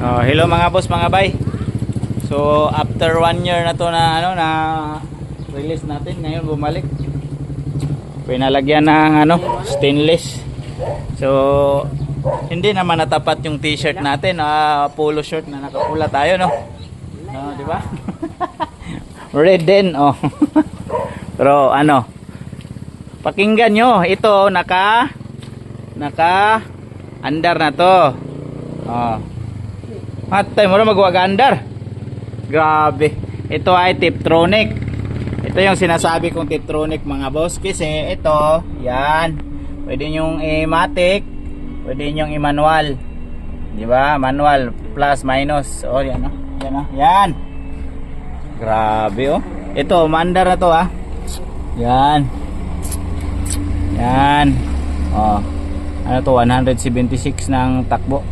Hello mga boss, mga bay. So after 1 year na to na na release natin, ngayon bumalik. Pinalagyan ng stainless. So hindi naman natapat yung t-shirt natin, polo shirt na nakapula tayo, no? Di ba? Red din, oh. Pero pakinggan nyo, ito naka andar na to. Matay mo na magwagandar. Grabe. Ito ay Tiptronic. Ito yung sinasabi kong Tiptronic mga boss. Kasi ito, yan. Pwede nyong i-matic, pwede nyong i-manual. Diba? Manual plus minus. Oh, yan oh. Yan oh. Yan. Grabe oh. Ito, mandar na to Yan. Yan. Oh. Ano to? 176 ng takbo.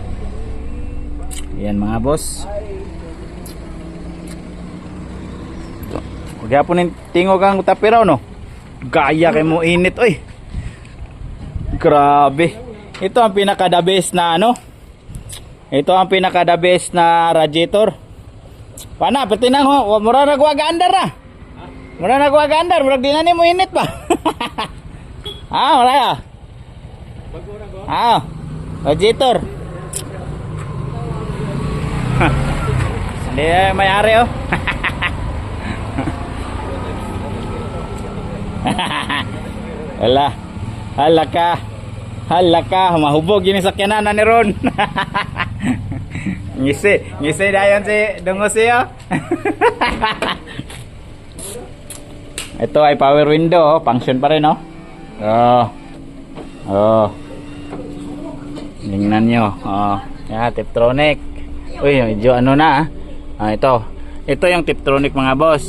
Yan mga boss. Kaya po tingog ang tapiraw, no? Gaya kay mo init, oy. Grabe. Ito ang pinaka-the best na Ito ang pinaka-the best na radiator. Pana, pati nang mura nagwagandar na. Mura nagwagandar, mura di na ni mo init pa. Mura ya. Radiator. Hindi may-ari oh. Hala ka, mahubog yun yung sakyanan na ni Ron. ngisi dayon si Dungos siya. Ito ay power window, function pa rin tingnan nyo. Tiptronic. Uy, medyo ito yung Tiptronic mga boss.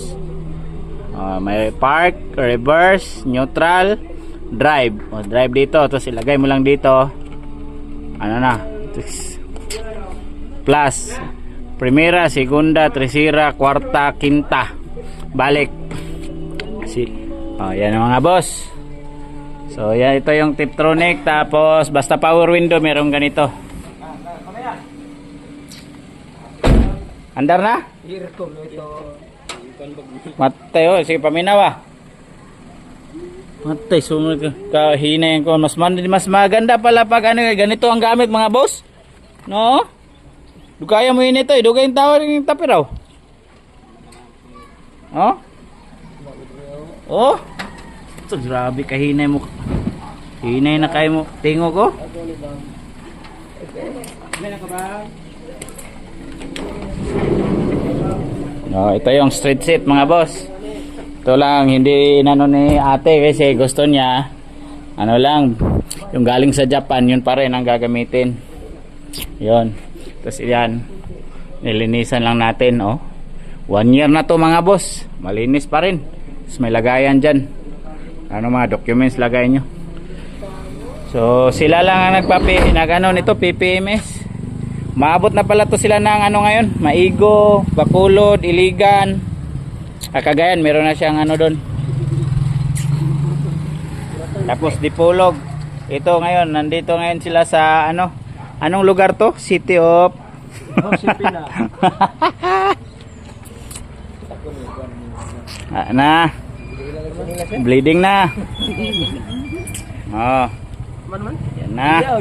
May park, reverse, neutral, drive. Drive dito, tapos ilagay mo lang dito. Plus, primera, segunda, tercera, kwarta, quinta. Balik. Yan ang mga boss. So, yan ito yung Tiptronic. Tapos, basta power window, merong ganito. Andar na? Matay oh, sige paminaw Matay, sumunod ka. Kahinayin ko. Mas maganda pala pag ganito ang gamit mga boss. No? Dugaya mo yun ito eh. Dugay yung tawar yung tapiraw. Oh? Ito, grabe kahinay mo. Hinay na kayo mo. Tingo ko. Ito yung street seat mga boss. Ito lang, hindi ni ate kasi gusto niya lang, yung galing sa Japan, yun pa rin ang gagamitin. Yun. Tapos yan, nilinisan lang natin 1 year na to mga boss. Malinis pa rin. Tapos may lagayan dyan. Mga documents lagay nyo. So sila lang ang nito PPMS. Maabot na pala to sila ng ngayon, Maigo, Bacolod, Iligan, Cagayan, meron na siyang doon. Tapos Dipolog. Ito ngayon, nandito ngayon sila sa anong lugar to? City of Sipina. Bleeding na. Yan na.